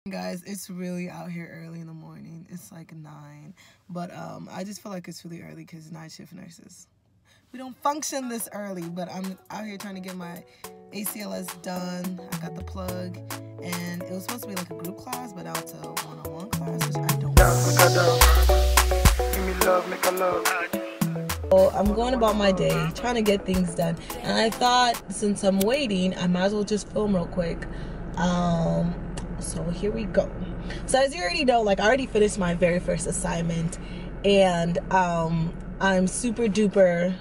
Guys, it's really out here early in the morning. It's like 9, but I just feel like it's really early because night shift nurses, we don't function this early. But I'm out here trying to get my Acls done. I got the plug, and it was supposed to be like a group class, but now it's a one-on-one class, which I don't. Give me love, make a love. So I'm going about my day, trying to get things done, and I thought since I'm waiting, I might as well just film real quick. So here we go. So as you already know, like I already finished my very first assignment, and I'm super duper,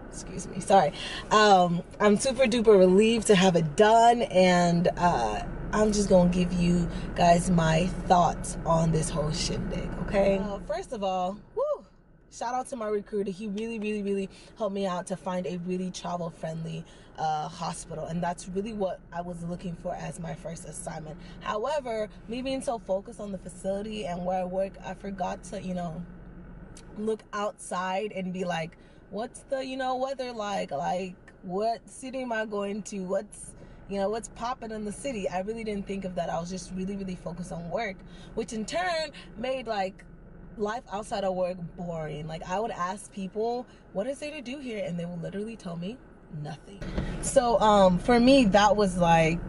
excuse me, sorry. I'm super duper relieved to have it done, and I'm just gonna give you guys my thoughts on this whole shindig, okay? First of all, shout out to my recruiter. He really helped me out to find a really travel-friendly hospital, and that's really what I was looking for as my first assignment. However, me being so focused on the facility and where I work, I forgot to, you know, look outside and be like, what's the, you know, weather like what city am I going to, what's, you know, what's popping in the city. I really didn't think of that. I was just really focused on work, which in turn made like life outside of work boring. Like I would ask people, what is there to do here, and they will literally tell me nothing. So for me, that was like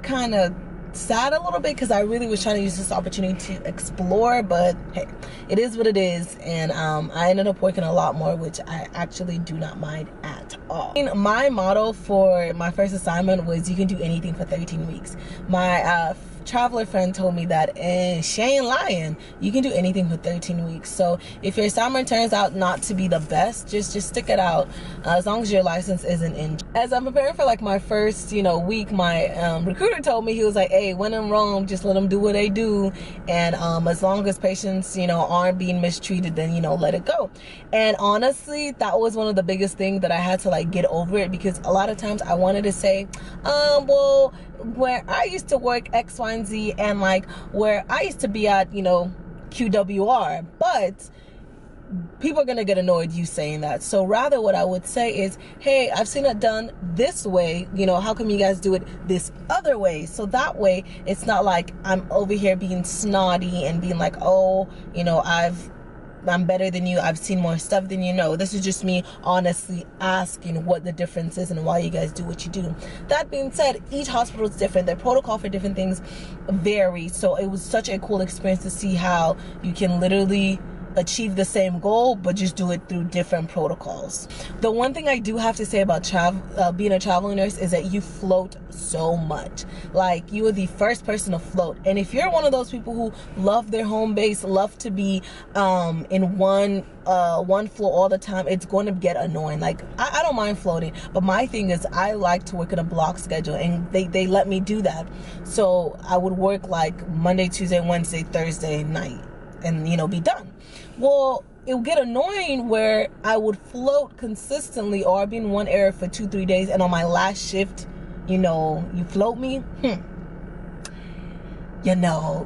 kind of sad a little bit, because I really was trying to use this opportunity to explore, but hey, it is what it is. And I ended up working a lot more, which I actually do not mind at all. My motto for my first assignment was, you can do anything for 13 weeks. My traveler friend told me that, and she ain't lying, you can do anything for 13 weeks. So if your assignment turns out not to be the best, just stick it out, as long as your license isn't in. As I'm preparing for like my first, you know, week, my recruiter told me, he was like, hey, when in Rome, just let them do what they do, and as long as patients, you know, aren't being mistreated, then, you know, let it go. And honestly, that was one of the biggest things that I had to like get over it, because a lot of times I wanted to say, well, where I used to work X, Y, and Z, and like where I used to be at, you know, QWR, but people are gonna get annoyed you saying that. So rather what I would say is, hey, I've seen it done this way, you know, how come you guys do it this other way? So that way it's not like I'm over here being snotty and being like, oh, you know, I'm better than you, I've seen more stuff than you. Know, this is just me honestly asking what the difference is and why you guys do what you do. That being said, each hospital is different. Their protocol for different things vary. So it was such a cool experience to see how you can literally achieve the same goal, but just do it through different protocols. The one thing I do have to say about being a traveling nurse is that you float so much. Like, you are the first person to float, and if you're one of those people who love their home base, love to be in one floor all the time, it's going to get annoying. Like, I don't mind floating, but my thing is I like to work in a block schedule, and they let me do that. So I would work like Monday, Tuesday, Wednesday, Thursday night, and, you know, be done. Well, it would get annoying where I would float consistently, or I'd be in one area for 2-3 days, and on my last shift, you know, you float me, you know.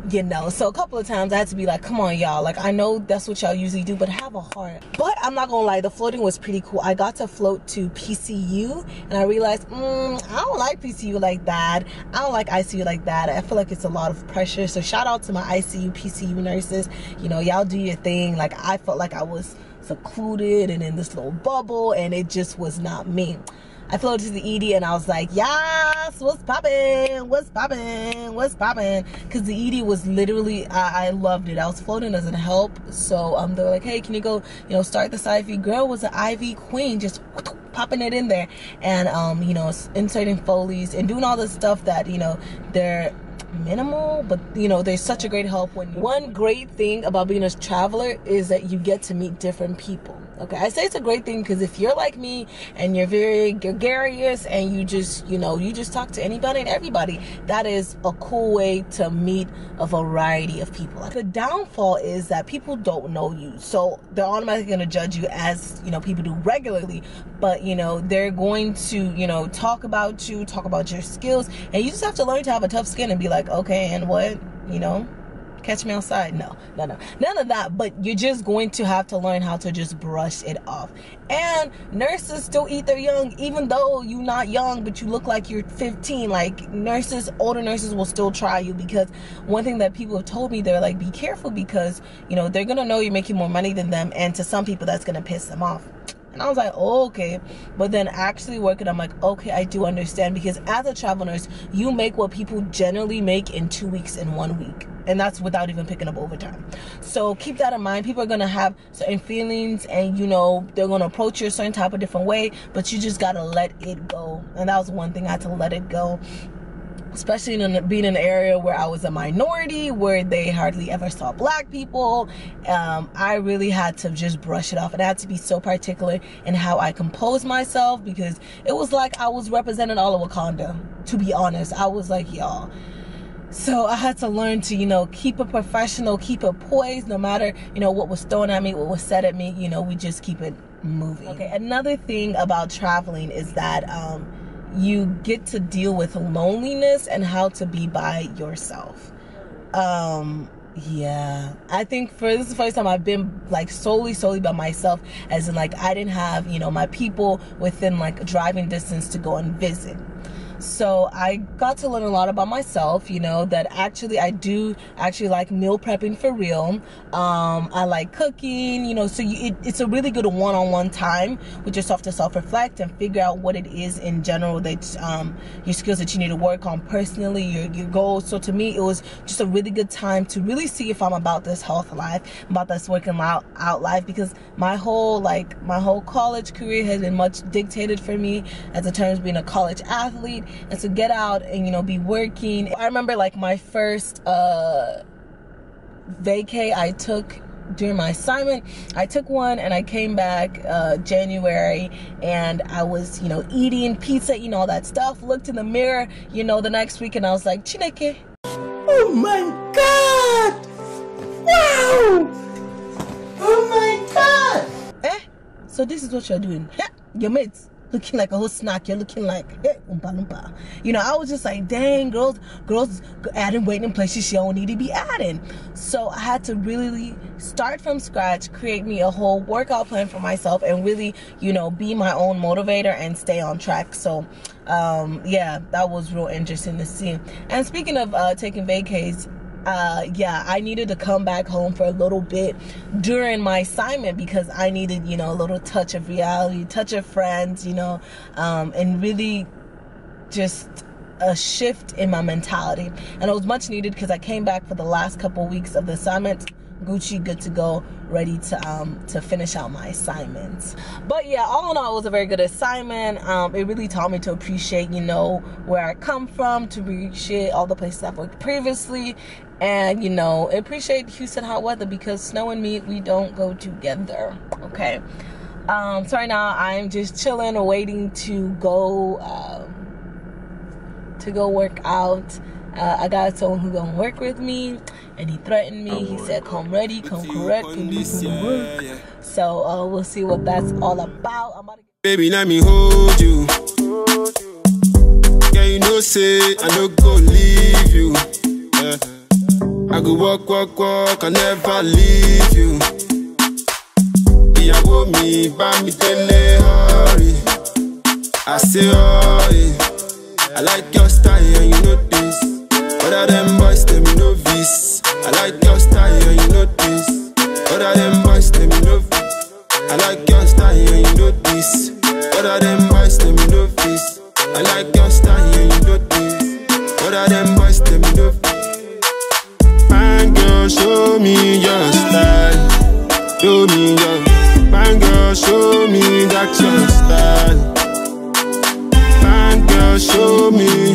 So a couple of times I had to be like, come on, y'all, like, I know that's what y'all usually do, but have a heart. But I'm not gonna lie, the floating was pretty cool. I got to float to PCU, and I realized, I don't like PCU like that. I don't like ICU like that. I feel like it's a lot of pressure. So shout out to my ICU, PCU nurses. You know, y'all do your thing. Like, I felt like I was secluded and in this little bubble, and it just was not me. I floated to the ED, and I was like, yes, what's poppin'? What's poppin'? What's poppin'? Because the ED was literally, I loved it. I was floating as a help. So they were like, hey, can you go, you know, start this IV? Girl was an IV queen, just popping it in there, and you know, inserting Foleys and doing all the stuff that, you know, they're minimal, but, you know, there's such a great help when one great thing about being a traveler is that you get to meet different people. Okay, I say it's a great thing because if you're like me and you're very gregarious and you just, you know, you just talk to anybody and everybody, that is a cool way to meet a variety of people. The downfall is that people don't know you, so they're automatically going to judge you as, you know, people do regularly. But, you know, they're going to, you know, talk about you, talk about your skills, and you just have to learn to have a tough skin and be like, okay, and what, you know, catch me outside. No, none of that. But you're just going to have to learn how to just brush it off. And nurses still eat their young, even though you're not young, but you look like you're 15. Like nurses, older nurses will still try you, because one thing that people have told me, they're like, be careful, because you know they're gonna know you're making more money than them, and to some people that's gonna piss them off. And I was like, oh, okay. But then actually working, I'm like, okay, I do understand, because as a travel nurse, you make what people generally make in 2 weeks in 1 week. And that's without even picking up overtime. So keep that in mind. People are going to have certain feelings, and, you know, they're going to approach you a certain type of different way, but you just got to let it go. And that was one thing, I had to let it go. Especially being in an area where I was a minority, where they hardly ever saw black people. I really had to just brush it off. And I had to be so particular in how I compose myself, because it was like I was representing all of Wakanda, to be honest. I was like, y'all. So I had to learn to, you know, keep it professional, keep it poised, no matter, you know, what was thrown at me, what was said at me, you know, we just keep it moving. Okay, another thing about traveling is that, you get to deal with loneliness and how to be by yourself. Yeah, I think this is the first time I've been like solely by myself, as in like I didn't have, you know, my people within like driving distance to go and visit. So I got to learn a lot about myself, you know, that actually I do actually like meal prepping for real. I like cooking, you know, so it's a really good one-on-one time with yourself to self-reflect and figure out what it is in general that your skills that you need to work on personally, your goals. So to me, it was just a really good time to really see if I'm about this health life, about this working out life, because my whole college career has been much dictated for me as in terms of being a college athlete. And to get out and, you know, be working. I remember like my first vacay I took during my assignment. I took one and I came back January, and I was, you know, eating pizza, eating all that stuff. Looked in the mirror, you know, the next week, and I was like, Chineke. Oh my God! Wow! Oh my God! So this is what you're doing. Your mates looking like a whole snack. You're looking like, hey, you know, I was just like, dang, girls adding weight in places she don't need to be adding. So I had to really start from scratch, create me a whole workout plan for myself, and really, you know, be my own motivator and stay on track. So yeah, that was real interesting to see. And speaking of taking vacays, yeah, I needed to come back home for a little bit during my assignment, because I needed, you know, a little touch of reality, touch of friends, you know, and really just a shift in my mentality. And it was much needed, because I came back for the last couple weeks of the assignment Gucci, good to go, ready to finish out my assignments. But yeah, all in all, it was a very good assignment. It really taught me to appreciate, you know, where I come from, to appreciate all the places I've worked previously, and, you know, appreciate Houston hot weather, because snow and me, we don't go together. Okay. So right now I'm just chilling, waiting to go work out. I got someone who's gonna work with me, and he threatened me. He said, come ready, come correct, and we can work. So we'll see what that's all about. I'm about to Baby, let me hold you. Yeah, you know, say I no go leave you. I go walk, I never leave you. Ìyàwó mi bá mi tẹ́lẹ̀ hurry. I say hurry. I like your style and you know this. Other them boys, them you know this. I like your style and you know this. Other them boys, them you know this. I like your style and you know this. Other them boys, them you know this. I like your style and you know this. Other them boys, them you know this. Fine girl, show me your style. Show me your. Fine girl, show me that your style. Fine girl, show me